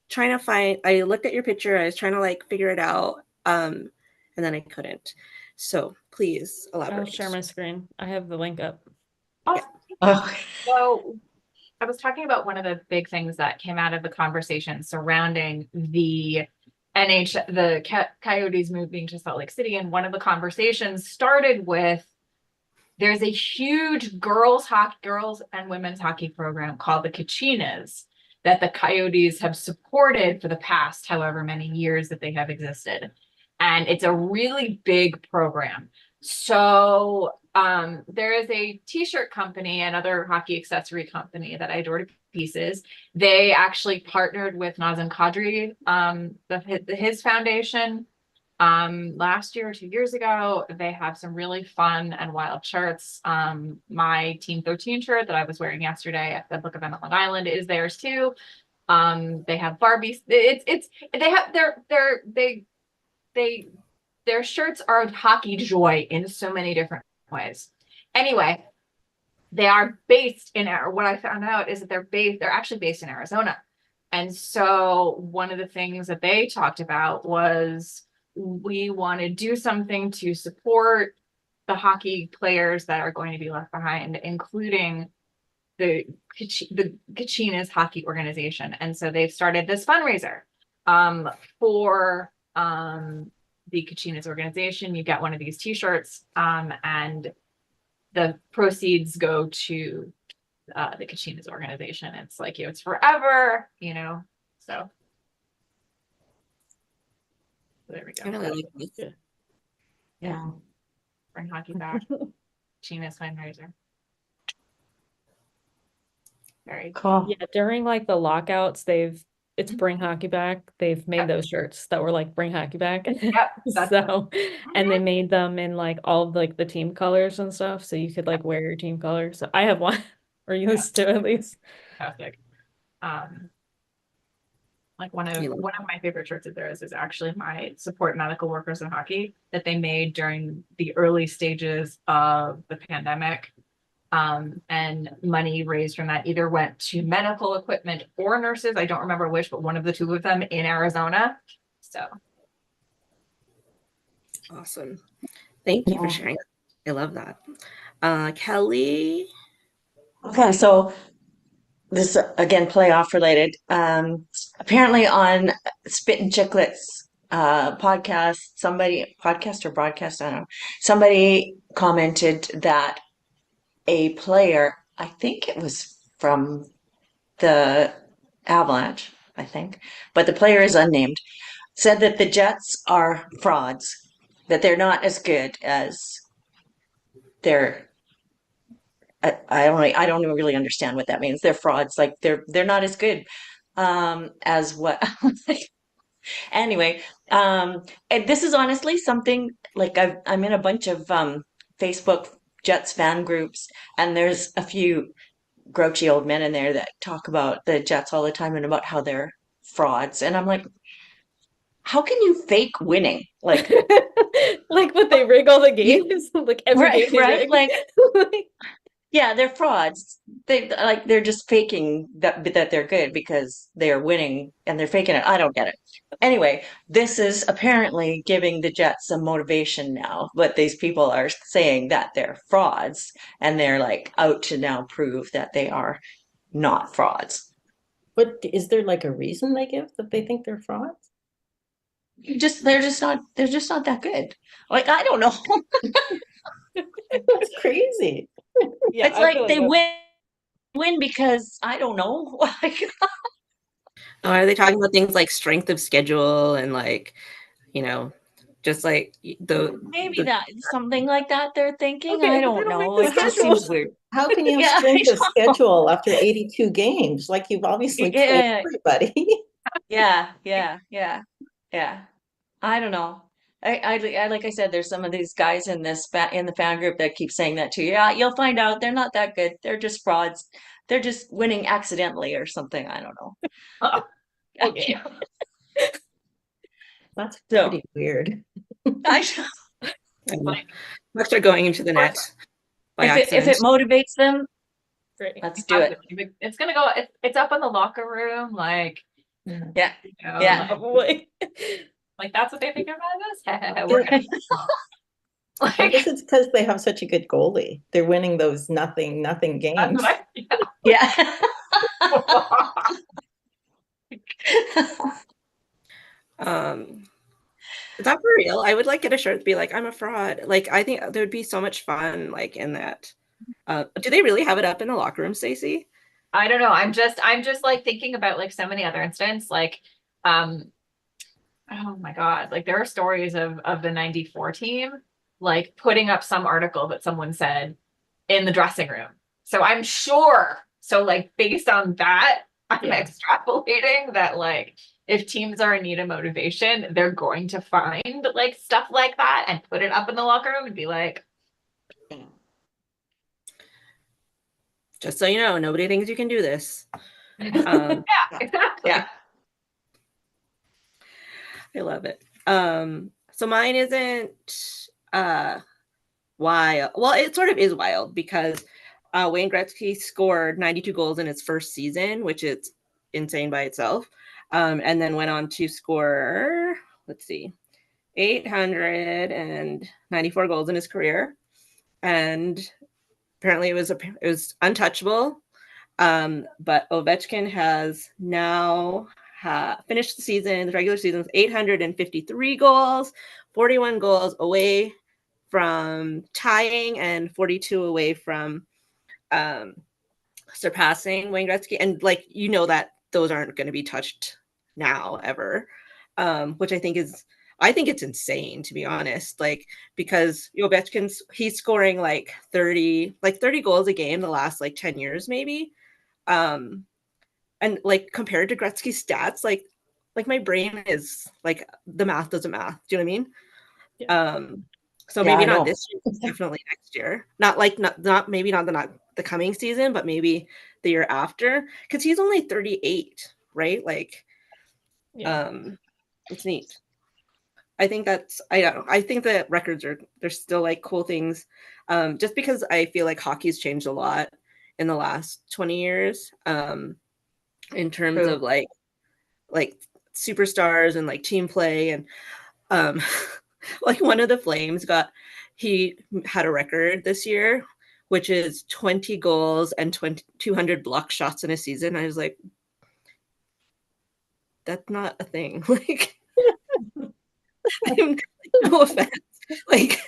trying to find. I looked at your picture. I was trying to like figure it out, and then I couldn't. So please I'll share elaborate. my screen. I have the link up. Yeah. oh, So I was talking about one of the big things that came out of the conversation surrounding the Coyotes moving to Salt Lake City. And one of the conversations started with there's a huge girls and women's hockey program called the Kachinas that the Coyotes have supported for the past however many years that they have existed. And it's a really big program. So there is a t-shirt company, another hockey accessory company that I adore to pieces. They actually partnered with Nazem Kadri, his foundation, last year or 2 years ago. They have some really fun and wild shirts. My Team 13 shirt that I was wearing yesterday at the book event on Long Island is theirs too. They have Barbies. It's they have they their shirts are hockey joy in so many different ways. Anyway, they are based in what I found out is that they're actually based in Arizona. And so one of the things that they talked about was we want to do something to support the hockey players that are going to be left behind, including the Kachinas hockey organization. And so they've started this fundraiser for the Kachinas organization. You get one of these t-shirts, and the proceeds go to the Kachinas organization. It's like, it's forever, so there we I go. really like this. yeah. Bring hockey back. Kachinas fundraiser. Very Cool. Yeah, during like the lockouts, it's Bring Hockey Back. They've made those shirts that were like Bring Hockey Back. Yep. So, and they made them in like all of like the team colors and stuff, so you could like wear your team colors. So I have one, or you used to at least. fantastic. Like one I of love one of my favorite shirts of theirs is actually my support medical workers in hockey that they made during the early stages of the pandemic. And money raised from that either went to medical equipment or nurses. I don't remember which, but one of the two of them in Arizona. So awesome. Thank you for sharing. I love that. Kelly. Okay, so this again playoff related. Apparently on Spit and Chicklets podcast, podcast or broadcast, I don't know. Somebody commented that a player, I think it was from the Avalanche, I think, but the player is unnamed, said that the Jets are frauds, that they're not as good as their I don't even really understand what that means. They're frauds, like they're not as good as what anyway, and this is honestly something like I'm in a bunch of Facebook Jets fan groups, and there's a few grouchy old men in there that talk about the Jets all the time and about how they're frauds. And I'm like, how can you fake winning? Like, Like what they rig all the games, like every right, game they right? rig. Like, Like, yeah, they're frauds. They're just faking that they're good because they're winning and they're faking it. I don't get it. Anyway, this is apparently giving the Jets some motivation now, but these people are saying that they're frauds and they're like out to now prove that they are not frauds. But is there like a reason they give that they think they're frauds? They're just not that good. Like I don't know. That's crazy. yeah, It's I feel like like they win because I don't know. Like Or are they talking about things like strength of schedule and like, you know, just like maybe the that something like that they're thinking. okay, I but they don't don't make know. the It just schedule. seems weird. How can you have Yeah, strength of schedule after 82 games? Like you've obviously played yeah, everybody. yeah. I don't know. Like I said, there's some of these guys in in the fan group that keep saying that too. Yeah, you'll find out they're not that good. They're just frauds. They're just winning accidentally or something. I don't know. Okay. That's So pretty weird. I, Like, pucks are going into the of course, net by if accident. it motivates them, Great. let's do it. it's gonna go. It's up in the locker room, like Yeah. Yeah, you know, yeah. Probably. like that's what they think about us. Yeah. We're gonna I guess like it's because they have such a good goalie. They're winning those nothing that's games. what Yeah. Um, is that for real? I would like get a shirt to be like, I'm a fraud. Like, I think there would be so much fun, like in that. Do they really have it up in the locker room, Stacey? I don't know. I'm just like thinking about like so many other incidents, like um oh my God, like there are stories of the 94 team like putting up some article that someone said in the dressing room. So I'm sure. So like based on that, I'm Yeah. extrapolating that like if teams are in need of motivation, they're going to find like stuff like that and put it up in the locker room and be like, Just so you know, nobody thinks you can do this. yeah, exactly. Yeah. I love it. So mine isn't wild. Well, it sort of is wild because Wayne Gretzky scored 92 goals in his first season, which is insane by itself. And then went on to score, let's see, 894 goals in his career. And apparently it was untouchable. But Ovechkin has now finished the season, the regular season, with 853 goals, 41 goals away from tying, and 42 away from surpassing Wayne Gretzky. And like that those aren't going to be touched now ever, which I think it's insane, to be honest. Like because he's scoring like 30 goals a game the last like 10 years maybe. And like compared to Gretzky's stats, like my brain is like the math doesn't math. Do you know what I mean? Yeah. So Yeah, maybe I not know. this year, definitely next year. Not maybe not the coming season, but maybe the year after. Because he's only 38, right? Like, Yeah. it's neat. I think I don't know. I think that records they're still like cool things. Just because I feel like hockey's changed a lot in the last 20 years. In terms True. of like superstars and like team play and um like one of the Flames he had a record this year, which is 20 goals and 200 block shots in a season. I was like, that's not a thing. Like, no offense. Like,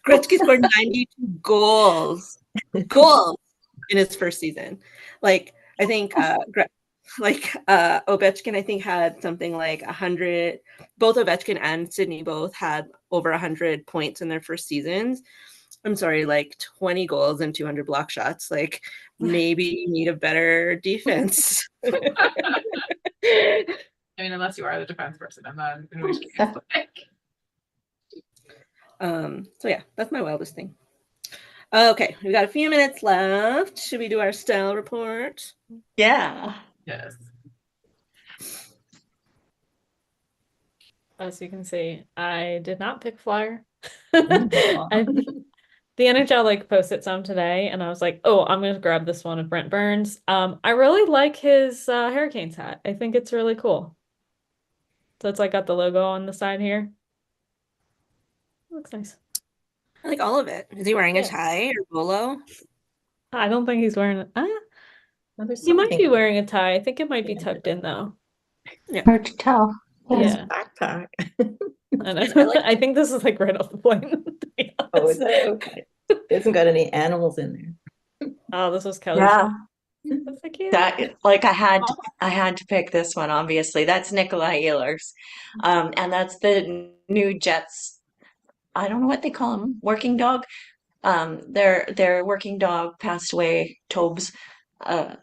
Gretzky scored 92 goals in his first season. Like, I think Like Ovechkin, I think, had something like 100. Both Ovechkin and Sydney both had over 100 points in their first seasons. I'm sorry, like 20 goals and 200 block shots. Like maybe you need a better defense. I mean, unless you are the defense person, I'm not in which case. So yeah, that's my wildest thing. Okay, we got a few minutes left. Should we do our style report? Yeah. Yes. As you can see, I did not pick Flyer. Aw. The NHL like posted some today, and I was like, "Oh, I'm gonna grab this one of Brent Burns." I really like his Hurricanes hat. I think it's really cool. So it's like got the logo on the side here. Looks nice. I like all of it. Is he wearing a Yeah. tie or polo? I don't think he's wearing it. Well, there's He might be something wearing a tie. I think it might be Yeah. tucked in though. Hard to tell. in his Yeah. backpack. I know. I like I think this is like right off the plane, to be Oh, is honest. that okay? It hasn't got any animals in there. Oh, this was Kelly's. Yeah. That's so cute. That like I had to pick this one, obviously. That's Nikolai Ehlers. And that's the new Jets. I don't know what they call them, working dog. Their working dog passed away, Tobes. I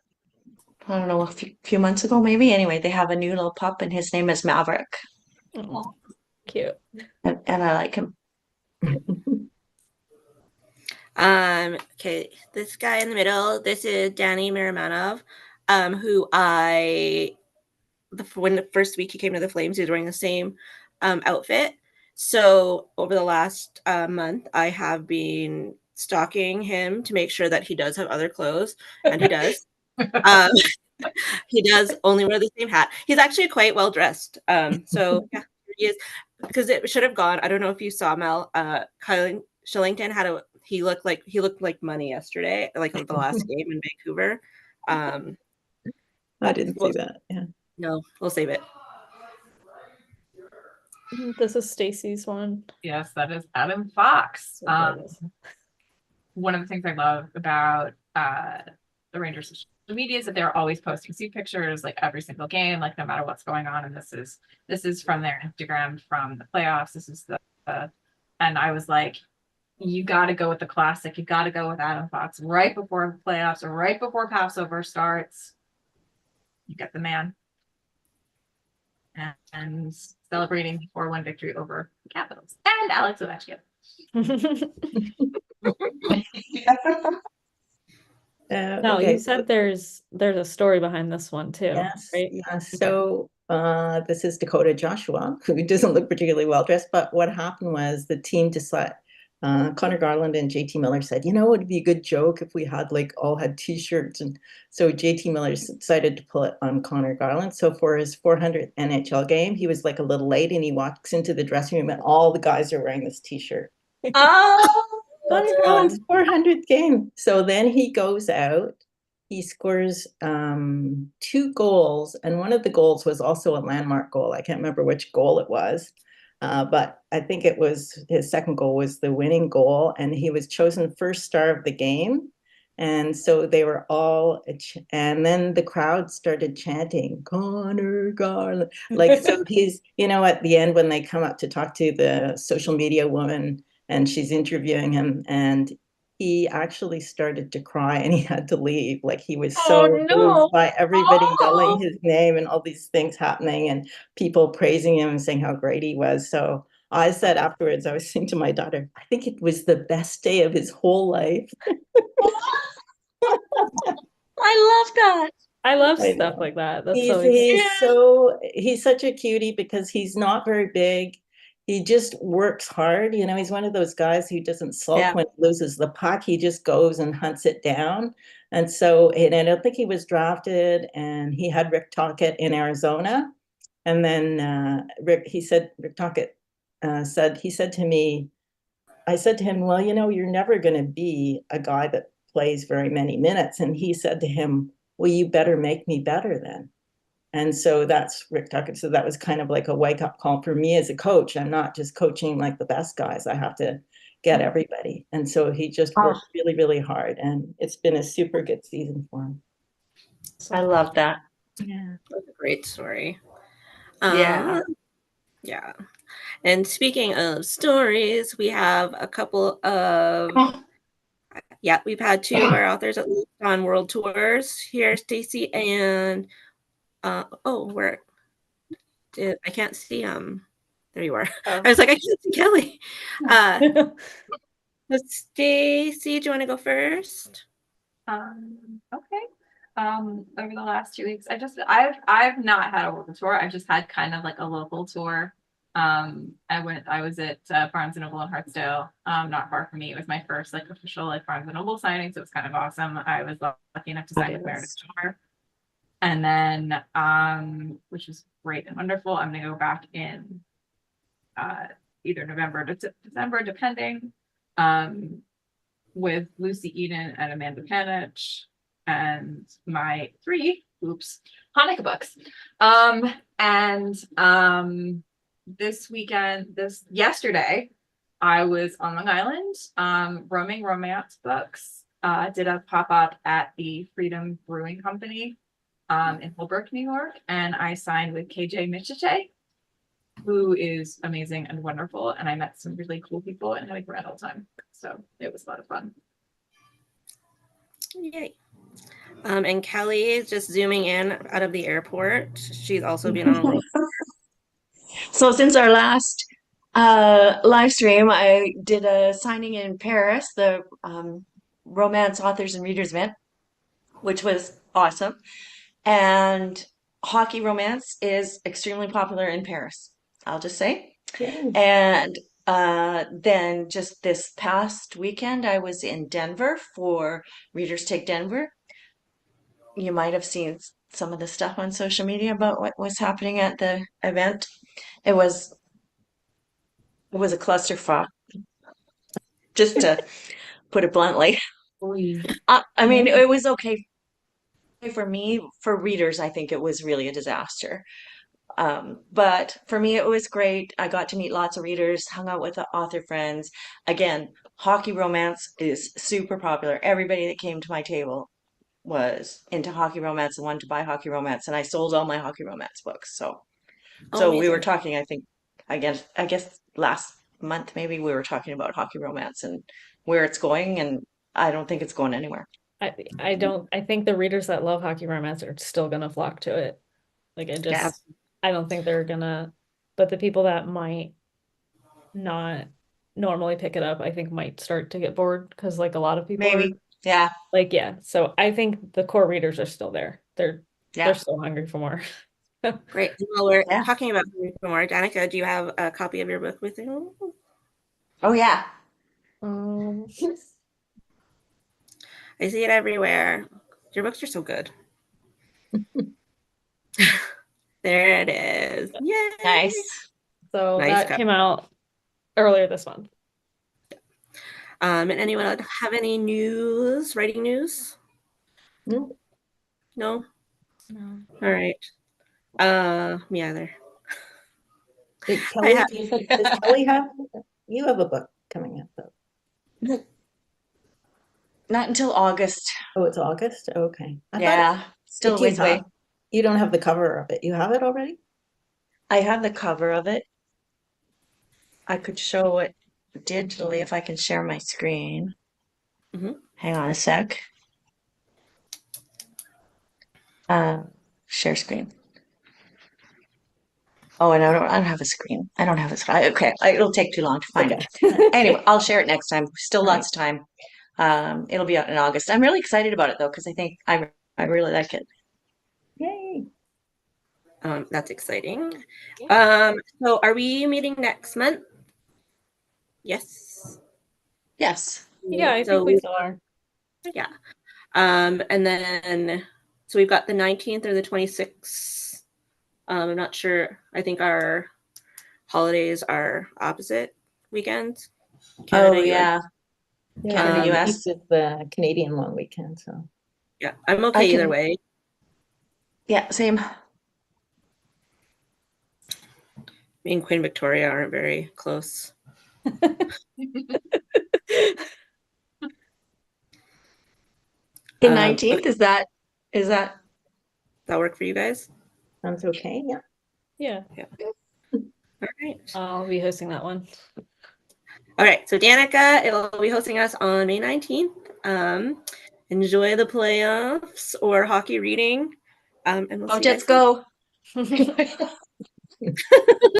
don't know, a few months ago, maybe. Anyway, they have a new little pup, and his name is Maverick, Oh, cute. and I like him. Okay, this guy in the middle, this is Danny Miramanov, who when the first week he came to the Flames, he was wearing the same outfit. So over the last month, I have been stalking him to make sure that he does have other clothes, and he does. He does only wear the same hat. He's actually quite well dressed. So yeah, he is, because it should have gone. I don't know if you saw Mel. Kyle Shillington he looked like money yesterday, like the last game in Vancouver. I didn't see that. Yeah. No, we'll save it. This is Stacy's one. Yes, that is Adam Fox. So gorgeous. One of the things I love about the Rangers social media is that they're always posting sea pictures like every single game, like no matter what's going on. And this is from their Instagram from the playoffs. This is and I was like, you got to go with the classic. You got to go with Adam Fox right before the playoffs or right before Passover starts. You get the man. And celebrating the 4-1 victory over the Capitals and Alex Ovechkin. No, Okay, you said there's a story behind this one too, yes, right? yes. So this is Dakota Joshua, who doesn't look particularly well dressed. But what happened was the team decided. Connor Garland and JT Miller said, you know, it'd be a good joke if we had all had T-shirts, and so JT Miller decided to pull it on Connor Garland. So for his 400th NHL game, he was like a little late, and he walks into the dressing room, and all the guys are wearing this T-shirt. Oh, Connor Garland's 400th game. So then he goes out. He scores 2 goals, and one of the goals was also a landmark goal. I can't remember which goal it was. But I think it was his second goal was the winning goal, and he was chosen first star of the game. And so they were all, and then the crowd started chanting, Connor Garland. Like, so he's, at the end when they come up to talk to the social media woman and she's interviewing him, and he actually started to cry and he had to leave. Like, he was so moved by everybody yelling his name and all these things happening and people praising him and saying how great he was. So I said afterwards, I was saying to my daughter, I think it was the best day of his whole life. I love that. I love I stuff know. like that. That's He's such a cutie because he's not very big. He just works hard. He's one of those guys who doesn't sulk when he loses the puck. He just goes and hunts it down. And so, and I don't think he was drafted, and he had Rick Tocchet in Arizona. And then Rick Tocchet he said to me, I said to him, well, you're never going to be a guy that plays very many minutes. And he said to him, well, you better make me better then. And so that's Rick Tocchet. So that was kind of like a wake up call for me as a coach. I'm not just coaching like the best guys. I have to get everybody. And so he just worked really, really hard. And it's been a super good season for him. I love that. Yeah. That's a great story. Yeah. Yeah. And speaking of stories, we have a couple of yeah, we've had two of our authors at least on world tours. Here's Stacy and oh, where did I can't see there you are. I was like, I can't see Kelly. Uh Stacy, do you want to go first? Okay. Over the last 2 weeks, I've not had a world tour. I've just had kind of like a local tour. I was at Barnes and Noble in Hartsdale, not far from me. It was my first like official like Barnes and Noble signing, so it was kind of awesome. I was lucky enough to sign with Meredith Tour. And then which was great and wonderful. I'm gonna go back in either November to December, depending. With Lucy Eden and Amanda Panich and my 3 Hanukkah books. Yesterday, I was on Long Island, roaming romance books. Did a pop-up at the Freedom Brewing Company in Holbrook, New York, and I signed with KJ Michite, who is amazing and wonderful. And I met some really cool people and had a grand old time. So it was a lot of fun. Yay. And Kelly is just zooming in out of the airport. She's also been on a world. So since our last live stream, I did a signing in Paris, the romance authors and readers event, which was awesome. And hockey romance is extremely popular in Paris, I'll just say. Yay. And then just this past weekend, I was in Denver for Readers Take Denver. You might have seen some of the stuff on social media about what was happening at the event. It was a clusterfuck, just to put it bluntly. I mean, it was okay for me. For readers, I think it was really a disaster. But for me, it was great. I got to meet lots of readers, hung out with the author friends. Again, hockey romance is super popular. Everybody that came to my table was into hockey romance and wanted to buy hockey romance, and I sold all my hockey romance books. So, Oh, we were amazing. talking, I guess last month maybe we were talking about hockey romance and where it's going, and I don't think it's going anywhere. I think the readers that love hockey romance are still gonna flock to it. Like Yeah, I don't think they're gonna, but the people that might not normally pick it up, I think might start to get bored because like a lot of people are maybe. Yeah, like, yeah. So I think the core readers are still there. They're yeah, still hungry for more. Great. While we're yeah. talking about more, Danica, do you have a copy of your book with you? Oh yeah. Um, I see it everywhere. Your books are so good. There it is. Yay! Nice. so Nice that cup. came out earlier this month. And anyone have any news? Writing news? No. No. No. All right. Me either. Did I Kelly, have. does Kelly have, you have a book coming out though? Not until August. Oh, it's August? Okay. I thought, Yeah, still a do you ways away. you don't have the cover of it. You have it already? I have the cover of it. I could show it digitally if I can share my screen. Mhm. Hang on a sec. Share screen. Oh, and I don't have a screen. I don't have a screen. Okay, it'll take too long to find Okay. it. Anyway, I'll share it next time. Still All right. lots of time. It'll be out in August. I'm really excited about it though, because I think I really like it. Yay. That's exciting. So are we meeting next month? Yes. Yes. Yeah, I So think we still are. yeah. And then so we've got the 19th or the 26th. I'm not sure. I think our holidays are opposite weekends. Oh Canada, US. yeah, Yeah, Canada, Um, 19th US. is the Canadian long weekend, so. yeah, I'm I okay either can. way. Yeah, same. Me and Queen Victoria aren't very close. The Okay. 19th is that that work for you guys? Sounds okay, yeah. Yeah, All right. I'll be hosting that one. All right. So Danica, it will be hosting us on May 19th. Enjoy the playoffs or hockey reading. And we'll Oh, see you Jets guys soon. go.